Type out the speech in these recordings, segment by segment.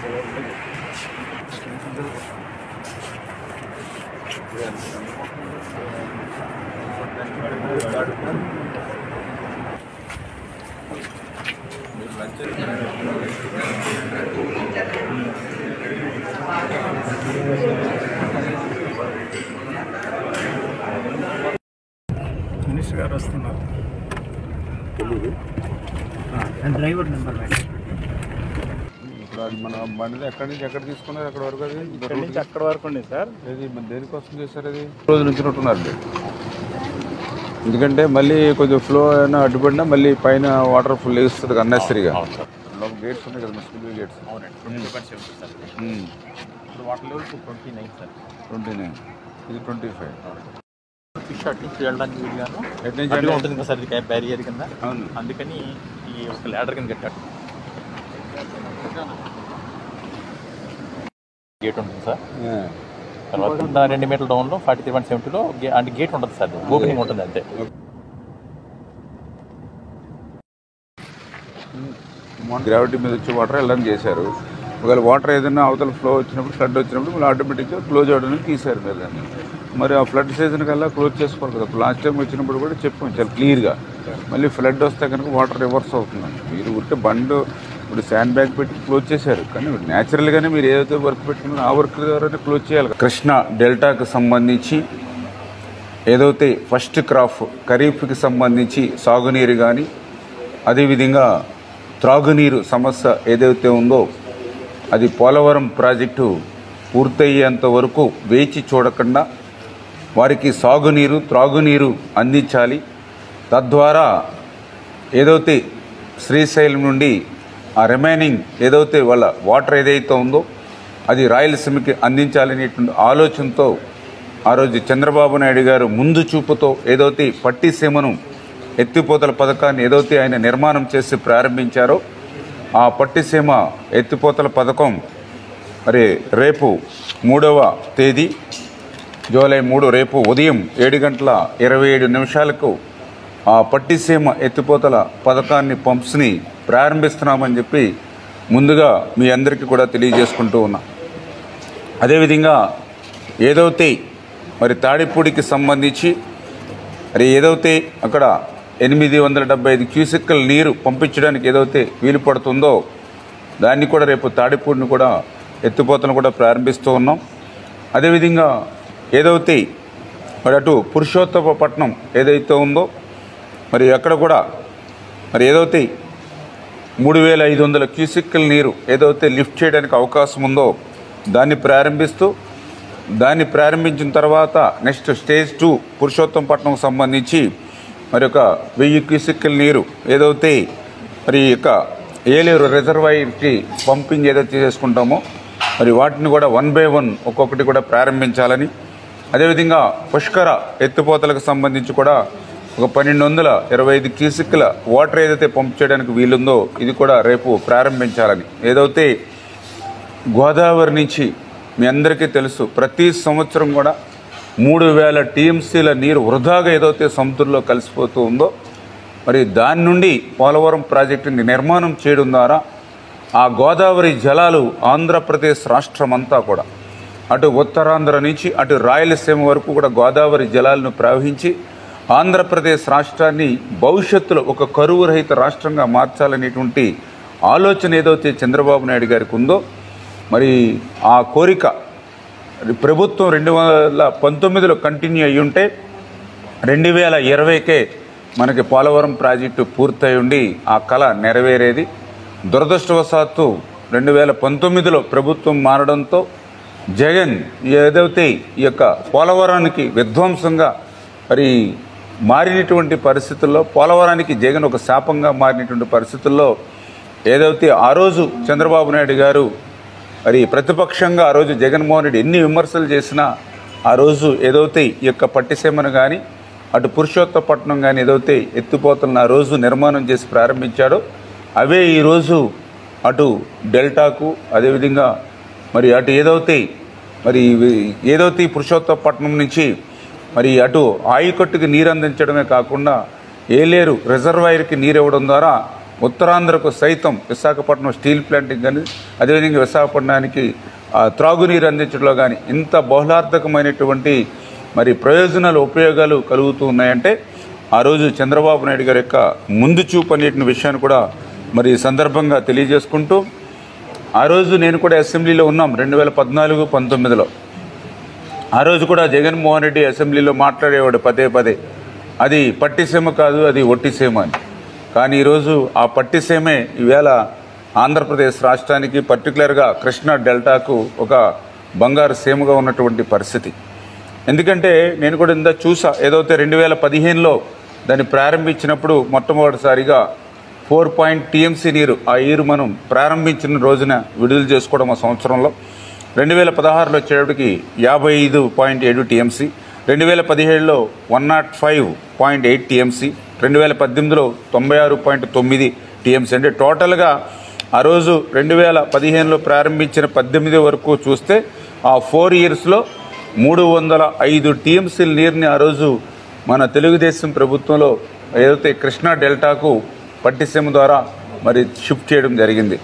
Minister గారు వస్తున్నారు. Driver number ఇప్పుడు అది మన బండి ఎక్కడి నుంచి ఎక్కడ తీసుకున్నారు? అక్కడ వరకు అది ఇక్కడ నుంచి అక్కడ వరకు ఉంది సార్. ఇది దేనికోసం చేశారు? అది రోజు నుంచినట్టున్నారు. ఎందుకంటే మళ్ళీ కొంచెం ఫ్లో అయినా అడ్డుపడినా మళ్ళీ పైన వాటర్ ఫుల్ వేస్తుంది అన్నెసరీగా. గేట్స్ ఉన్నాయి కదా, school gates. Water level 29 sir. 29, ఇది 25. ఫిష్ అటు నుంచి వెళ్ళడానికి వీలుగాను ఎటు నుంచి అడ్డుగా ఉంటుంది కదా సార్, ఇది బ్యారియర్ కింద. అవును, అందుకని ఈ ఒక ల్యాడర్ కింద కట్టాడు. గేట్ ఉంటుంది సార్. తర్వాత 2 మీటర్ల డౌన్లో 43.70లో అంటే గేట్ ఉంటుంది సార్, ఓపెనింగ్ ఉంటుంది అంతే. గ్రావిటీ మీద వచ్చి వాటర్ వెళ్ళడం చేశారు. ఒకవేళ వాటర్ ఏదైనా అవతల ఫ్లో వచ్చినప్పుడు, ఫ్లడ్ వచ్చినప్పుడు మళ్ళీ ఆటోమేటిక్గా క్లోజ్ అవ్వడానికి తీశారు మీరు దాన్ని. మరి ఆ ఫ్లడ్ సీజన్ కల్లా క్లోజ్ చేసుకోవాలి కదా. లాస్ట్ టైం వచ్చినప్పుడు కూడా చెప్పాము చాలా క్లియర్గా, మళ్ళీ ఫ్లడ్ వస్తే కనుక వాటర్ రివర్స్ అవుతుందండి. మీరు ఊరికే బండ్ ఇప్పుడు శాండ్ బ్యాగ్ పెట్టి క్లోజ్ చేశారు, కానీ న్యాచురల్గానే మీరు ఏదైతే వర్క్ పెట్టుకున్నారో ఆ వర్క్ ద్వారానే క్లోజ్ చేయాలి. కృష్ణా డెల్టాకు సంబంధించి ఏదైతే ఫస్ట్ క్రాప్ ఖరీఫ్కి సంబంధించి సాగునీరు కానీ, అదేవిధంగా త్రాగునీరు సమస్య ఏదైతే ఉందో అది పోలవరం ప్రాజెక్టు పూర్తయ్యేంత వరకు వేచి చూడకుండా వారికి సాగునీరు, త్రాగునీరు అందించాలి. తద్వారా ఏదైతే శ్రీశైలం నుండి ఆ రిమైనింగ్ ఏదైతే వాళ్ళ వాటర్ ఏదైతే ఉందో అది రాయలసీమకి అందించాలనేటువంటి ఆలోచనతో ఆ రోజు చంద్రబాబు నాయుడు గారు ముందు చూపుతో ఏదైతే పట్టిసీమను ఎత్తిపోతల పథకాన్ని ఏదైతే ఆయన నిర్మాణం చేసి ప్రారంభించారో ఆ పట్టిసీమ ఎత్తిపోతల పథకం మరి రేపు 3వ తేదీ జూలై 3 రేపు ఉదయం 7:27 ఆ పట్టిసీమ ఎత్తిపోతల పథకాన్ని పంప్స్ని ప్రారంభిస్తున్నామని చెప్పి ముందుగా మీ అందరికీ కూడా తెలియజేసుకుంటూ ఉన్నా. అదేవిధంగా ఏదైతే మరి తాడిపూడికి సంబంధించి మరి ఏదైతే అక్కడ 875 క్యూసెక్కుల నీరు పంపించడానికి ఏదైతే వీలు పడుతుందో దాన్ని కూడా రేపు తాడిపూడిని కూడా ఎత్తిపోతలను కూడా ప్రారంభిస్తూ ఉన్నాం. అదేవిధంగా ఏదైతే మరి అటు పురుషోత్తపట్నం ఏదైతే ఉందో మరి అక్కడ కూడా మరి ఏదైతే 3500 క్యూసెక్కుల నీరు ఏదైతే లిఫ్ట్ చేయడానికి అవకాశం ఉందో దాన్ని ప్రారంభించిన తర్వాత నెక్స్ట్ స్టేజ్ 2 పురుషోత్తంపట్నం సంబంధించి మరి ఒక 1000 క్యూసెక్కుల నీరు ఏదైతే మరి యొక్క ఏలేరు రిజర్వాయర్కి పంపింగ్ ఏదైతే చేసుకుంటామో మరి వాటిని కూడా 1 by 1 ఒక్కొక్కటి కూడా ప్రారంభించాలని, అదేవిధంగా పుష్కర ఎత్తిపోతలకు సంబంధించి కూడా ఒక 1225 క్యూసెక్కుల వాటర్ ఏదైతే పంప్ చేయడానికి వీలుందో ఇది కూడా రేపు ప్రారంభించాలని. ఏదైతే గోదావరి నుంచి మీ అందరికీ తెలుసు ప్రతి సంవత్సరం కూడా 3000 టీఎంసీల నీరు వృధాగా ఏదైతే సముద్రంలో కలిసిపోతూ ఉందో మరి దాని నుండి పోలవరం ప్రాజెక్టుని నిర్మాణం చేయడం ద్వారా ఆ గోదావరి జలాలు ఆంధ్రప్రదేశ్ రాష్ట్రం అంతా కూడా అటు ఉత్తరాంధ్ర నుంచి అటు రాయలసీమ వరకు కూడా గోదావరి జలాలను ప్రవహించి ఆంధ్రప్రదేశ్ రాష్ట్రాన్ని భవిష్యత్తులో ఒక కరువు రహిత రాష్ట్రంగా మార్చాలనేటువంటి ఆలోచన ఏదైతే చంద్రబాబు నాయుడు గారికి ఉందో మరి ఆ కోరిక ప్రభుత్వం 2019లో కంటిన్యూ అయ్యి ఉంటే 2020కే మనకి పోలవరం ప్రాజెక్టు పూర్తయి ఉండి ఆ కళ నెరవేరేది. దురదృష్టవశాత్తు 2019లో ప్రభుత్వం మారడంతో జగన్ ఏదైతే ఈ యొక్క పోలవరానికి విధ్వంసంగా మరి మారినటువంటి పరిస్థితుల్లో, పోలవరానికి జగన్ ఒక శాపంగా మారినటువంటి పరిస్థితుల్లో ఏదైతే ఆ రోజు చంద్రబాబు నాయుడు గారు మరి ప్రతిపక్షంగా ఆ రోజు జగన్మోహన్ రెడ్డి ఎన్ని విమర్శలు చేసినా ఆ రోజు ఏదైతే ఈ యొక్క పట్టిసీమను కానీ అటు పురుషోత్తపట్నం కానీ ఏదైతే ఎత్తిపోతలను ఆ రోజు నిర్మాణం చేసి ప్రారంభించాడో అవే ఈరోజు అటు డెల్టాకు అదేవిధంగా మరి అటు ఏదైతే పురుషోత్తపట్నం నుంచి మరి అటు ఆయకట్టుకి నీరు అందించడమే కాకుండా ఏలేరు రిజర్వాయర్కి నీరు ఇవ్వడం ద్వారా ఉత్తరాంధ్రకు సైతం విశాఖపట్నం స్టీల్ ప్లాంట్కి కానీ అదేవిధంగా విశాఖపట్నానికి త్రాగునీరు అందించడంలో కానీ ఇంత బహుళార్థకమైనటువంటి మరి ప్రయోజనాలు ఉపయోగాలు కలుగుతూ ఉన్నాయంటే ఆ రోజు చంద్రబాబు నాయుడు గారి యొక్క ముందు చూపు అనేటువంటి విషయాన్ని కూడా మరి సందర్భంగా తెలియజేసుకుంటూ ఆ రోజు నేను కూడా అసెంబ్లీలో ఉన్నాం 2014-19లో. ఆ రోజు కూడా జగన్మోహన్ రెడ్డి అసెంబ్లీలో మాట్లాడేవాడు పదే అది పట్టిసీమ కాదు, అది ఒట్టిసీమ అని. కానీ ఈరోజు ఆ పట్టిసీమే ఈవేళ ఆంధ్రప్రదేశ్ రాష్ట్రానికి పర్టికులర్గా కృష్ణా డెల్టాకు ఒక బంగారు సీమగా ఉన్నటువంటి పరిస్థితి. ఎందుకంటే నేను కూడా ఇందా చూసా, ఏదైతే 2015లో దాన్ని ప్రారంభించినప్పుడు మొట్టమొదటిసారిగా 4 TMC నీరు ఆ ఈరు మనం ప్రారంభించిన రోజున విడుదల చేసుకోవడం ఆ సంవత్సరంలో. 2016లో వచ్చేటప్పటికి 55.7 TMC, 2017లో 105.8 TMC, 2018లో 96.9 TMC. అంటే టోటల్గా ఆ రోజు 2015లో ప్రారంభించిన 18 వరకు చూస్తే ఆ 4 ఇయర్స్లో 305 TMC నీరుని ఆ రోజు మన తెలుగుదేశం ప్రభుత్వంలో ఏదైతే కృష్ణా డెల్టాకు పట్టిసీమ ద్వారా మరి షిఫ్ట్ చేయడం జరిగింది.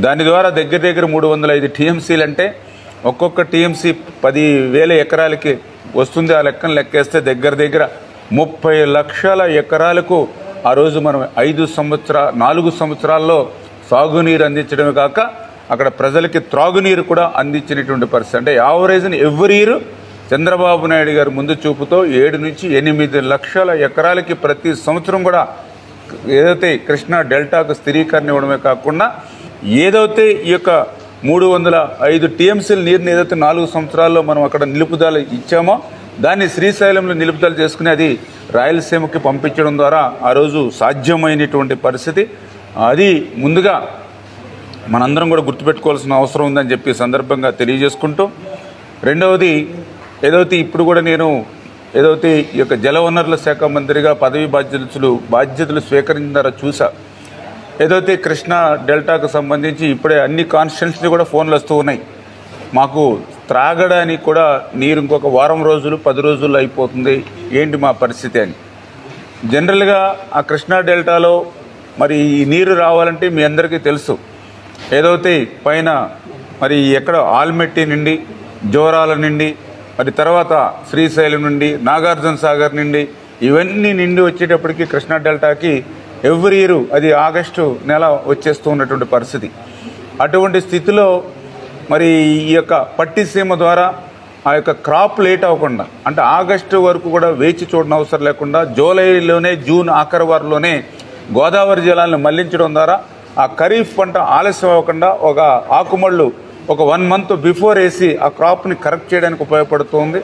దాని ద్వారా దగ్గర 305 TMCలు అంటే ఒక్కొక్క TMC 10,000 ఎకరాలకి వస్తుంది. ఆ లెక్కను లెక్కేస్తే దగ్గర 30 లక్షల ఎకరాలకు ఆ రోజు మనం 4 సంవత్సరాల్లో సాగునీరు అందించడమే కాక అక్కడ ప్రజలకి త్రాగునీరు కూడా అందించినటువంటి పరిస్థితి. అంటే యావరేజ్ని ఎవ్రీ ఇయర్ చంద్రబాబు నాయుడు గారు ముందు చూపుతో 7 నుంచి 8 లక్షల ఎకరాలకి ప్రతి సంవత్సరం కూడా ఏదైతే కృష్ణా డెల్టాకు స్థిరీకరణ ఇవ్వడమే కాకుండా ఏదైతే ఈ యొక్క 305 TMCల నీరుని ఏదైతే 4 సంవత్సరాల్లో మనం అక్కడ నిలుపుదల ఇచ్చామో దాన్ని శ్రీశైలంలో నిలుపుదల చేసుకుని అది రాయలసీమకి పంపించడం ద్వారా ఆ రోజు సాధ్యమైనటువంటి పరిస్థితి. అది ముందుగా మనందరం కూడా గుర్తుపెట్టుకోవాల్సిన అవసరం ఉందని చెప్పి సందర్భంగా తెలియజేసుకుంటూ, రెండవది ఏదైతే ఇప్పుడు కూడా నేను ఏదైతే ఈ యొక్క జలవనరుల శాఖ మంత్రిగా పదవి బాధ్యతలు స్వీకరించిన ద్వారా చూసా, ఏదైతే కృష్ణా డెల్టాకు సంబంధించి ఇప్పుడే అన్ని కాన్స్టిట్యున్సీ కూడా ఫోన్లు వస్తూ ఉన్నాయి, మాకు త్రాగడానికి కూడా నీరు ఇంకొక వారం రోజులు 10 రోజుల్లో అయిపోతుంది, ఏంటి మా పరిస్థితి అని. జనరల్గా ఆ కృష్ణా డెల్టాలో మరి ఈ నీరు రావాలంటే మీ అందరికీ తెలుసు, ఏదైతే పైన మరి ఎక్కడ ఆల్మెట్టి నుండి జోరాల నుండి మరి తర్వాత శ్రీశైలం నుండి నాగార్జున సాగర్ నుండి ఇవన్నీ నిండి వచ్చేటప్పటికి కృష్ణా డెల్టాకి ఎవ్రీ ఇయర్ అది ఆగస్టు నెల వచ్చేస్తూ ఉన్నటువంటి పరిస్థితి. అటువంటి స్థితిలో మరి ఈ యొక్క పట్టిసీమ ద్వారా ఆ యొక్క క్రాప్ లేట్ అవ్వకుండా, అంటే ఆగస్టు వరకు కూడా వేచి చూడని అవసరం లేకుండా జూలైలోనే జూన్ ఆఖరి వారంలోనే గోదావరి జలాలను మళ్లించడం ద్వారా ఆ ఖరీఫ్ పంట ఆలస్యం అవ్వకుండా ఒక ఆకుమళ్ళు ఒక 1 month బిఫోర్ వేసి ఆ క్రాప్ని కరెక్ట్ చేయడానికి ఉపయోగపడుతుంది.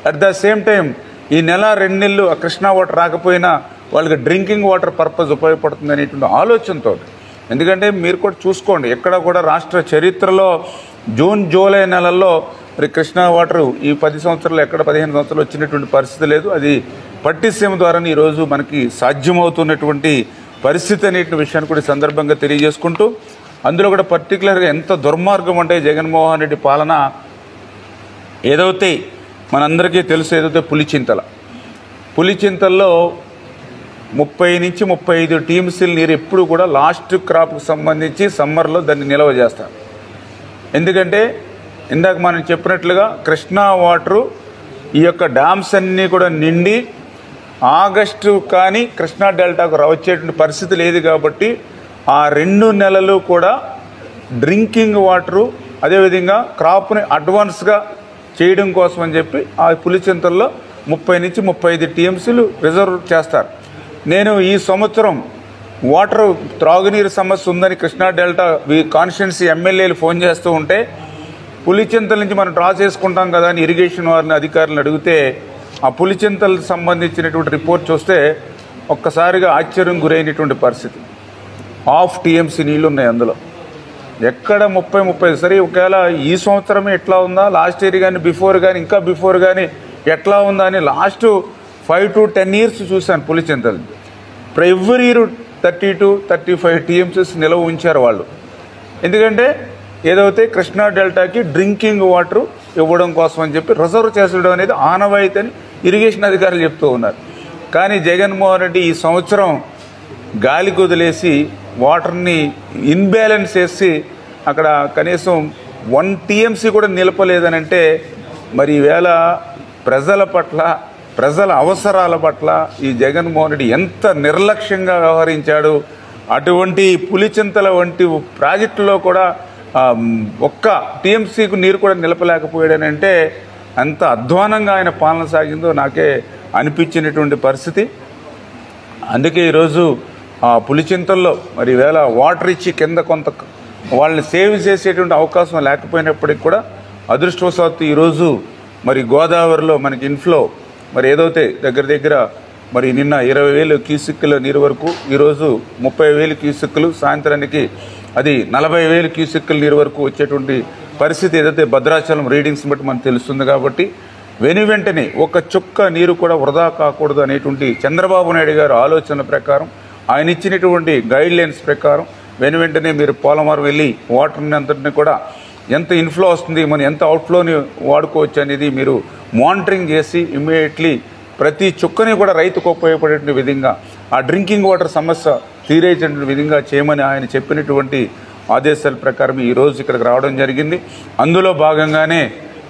అట్ ద సేమ్ టైం ఈ నెల 2 నెలలు ఆ కృష్ణా వాటర్ రాకపోయినా వాళ్ళకి డ్రింకింగ్ వాటర్ పర్పస్ ఉపయోగపడుతుంది అనేటువంటి ఆలోచనతో. ఎందుకంటే మీరు కూడా చూసుకోండి, ఎక్కడ కూడా రాష్ట్ర చరిత్రలో జూన్ జూలై నెలల్లో మరి కృష్ణా వాటర్ ఈ 10 సంవత్సరాలు ఎక్కడ 15 సంవత్సరాలు వచ్చినటువంటి పరిస్థితి లేదు. అది పట్టిసీమ ద్వారానే ఈరోజు మనకి సాధ్యమవుతున్నటువంటి పరిస్థితి అనేటువంటి విషయాన్ని కూడా సందర్భంగా తెలియజేసుకుంటూ, అందులో కూడా పర్టికులర్గా ఎంత దుర్మార్గం అంటే జగన్మోహన్ రెడ్డి పాలన ఏదైతే మనందరికీ తెలుసు, ఏదైతే పులిచింతల్లో 30 నుంచి 35 TMCల నీరు ఎప్పుడు కూడా లాస్ట్ క్రాప్కి సంబంధించి సమ్మర్లో దాన్ని నిల్వ చేస్తారు. ఎందుకంటే ఇందాక మనం చెప్పినట్లుగా కృష్ణా వాటరు ఈ యొక్క డ్యామ్స్ అన్నీ కూడా నిండి ఆగస్టు కానీ కృష్ణా డెల్టాకు వచ్చేటువంటి పరిస్థితి లేదు. కాబట్టి ఆ 2 నెలలు కూడా డ్రింకింగ్ వాటరు అదేవిధంగా క్రాప్ని అడ్వాన్స్గా చేయడం కోసం అని చెప్పి ఆ పులిచింతల్లో 30 నుంచి 35 TMCలు రిజర్వ్ చేస్తారు. నేను ఈ సంవత్సరం వాటర్ త్రాగునీరు సమస్య ఉందని కృష్ణా డెల్టా కాన్స్టిట్యున్సీ ఎమ్మెల్యేలు ఫోన్ చేస్తూ ఉంటే పులిచింతల నుంచి మనం డ్రా చేసుకుంటాం కదా అని ఇరిగేషన్ వారిని అధికారులను అడిగితే ఆ పులిచింతలకు సంబంధించినటువంటి రిపోర్ట్ చూస్తే ఒక్కసారిగా ఆశ్చర్యం గురైనటువంటి పరిస్థితి. 1/2 TMC నీళ్ళు ఉన్నాయి అందులో. ఎక్కడ 30 సరే ఒకవేళ ఈ సంవత్సరమే ఎట్లా ఉందా, లాస్ట్ ఇయర్ కానీ బిఫోర్ కానీ ఇంకా బిఫోర్ కానీ ఎట్లా ఉందా అని లాస్ట్ 5 to 10 years చూశాను పులిచింతలు. ఎవ్రీ ఇయర్ 30 to 35 TMCs నిల్వ ఉంచారు వాళ్ళు. ఎందుకంటే ఏదైతే కృష్ణా డెల్టాకి డ్రింకింగ్ వాటర్ ఇవ్వడం కోసం అని చెప్పి రిజర్వ్ చేసడం అనేది ఆనవాయితీ అని ఇరిగేషన్ అధికారులు చెప్తూ ఉన్నారు. కానీ జగన్మోహన్ రెడ్డి ఈ సంవత్సరం గాలికి వదిలేసి వాటర్ని ఇన్బ్యాలెన్స్ చేసి అక్కడ కనీసం 1 TMC కూడా నిలపలేదనంటే మరి ఈవేళ ప్రజల పట్ల ప్రజల అవసరాల పట్ల ఈ జగన్మోహన్ రెడ్డి ఎంత నిర్లక్ష్యంగా వ్యవహరించాడు. అటువంటి పులిచింతల వంటి ప్రాజెక్టులో కూడా 1 TMCకు నీరు కూడా నిలపలేకపోయాడనంటే అంత అధ్వానంగా ఆయన పాలన సాగిందో నాకే అనిపించినటువంటి పరిస్థితి. అందుకే ఈరోజు పులిచింతల్లో మరి వేళ వాటర్ ఇచ్చి కింద కొంత వాళ్ళని సేవ్ చేసేటువంటి అవకాశం లేకపోయినప్పటికీ కూడా అదృష్టవశాత్తు ఈరోజు మరి గోదావరిలో మనకి ఇన్ఫ్లో మరి ఏదైతే దగ్గర మరి నిన్న 20,000 క్యూసెక్కుల నీరు వరకు, ఈరోజు 30,000 క్యూసెక్కులు, సాయంత్రానికి అది 40,000 క్యూసెక్కుల నీరు వరకు వచ్చేటువంటి పరిస్థితి ఏదైతే భద్రాచలం రీడింగ్స్ బట్టి మనకు తెలుస్తుంది. కాబట్టి వెంటనే 1 చుక్క నీరు కూడా వృధా కాకూడదు అనేటువంటి చంద్రబాబు నాయుడు గారు ఆలోచనల ప్రకారం, ఆయన ఇచ్చినటువంటి గైడ్ లైన్స్ ప్రకారం వెంటనే మీరు పోలవరం వెళ్ళి వాటర్ని అంతటిని కూడా ఎంత ఇన్ఫ్లో వస్తుంది, మనం ఎంత అవుట్ఫ్లోని వాడుకోవచ్చు అనేది మీరు మానిటరింగ్ చేసి ఇమ్మీడియట్లీ ప్రతి చుక్కని కూడా రైతుకు ఉపయోగపడే విధంగా ఆ డ్రింకింగ్ వాటర్ సమస్య తీరేటువంటి విధంగా చేయమని ఆయన చెప్పినటువంటి ఆదేశాల ప్రకారం ఈరోజు ఇక్కడికి రావడం జరిగింది. అందులో భాగంగానే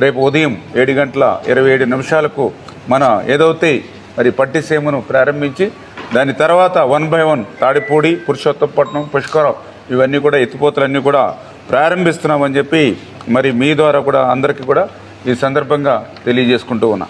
రేపు ఉదయం 7:27 మన ఏదైతే మరి పట్టిసీమను ప్రారంభించి దాని తర్వాత 1 by 1 తాడిపూడి, పురుషోత్తపట్నం, పుష్కరం ఇవన్నీ కూడా ఎత్తిపోతలన్నీ కూడా ప్రారంభిస్తున్నామని చెప్పి మరి మీ ద్వారా కూడా అందరికీ కూడా ఈ సందర్భంగా తెలియజేసుకుంటూ ఉన్నా.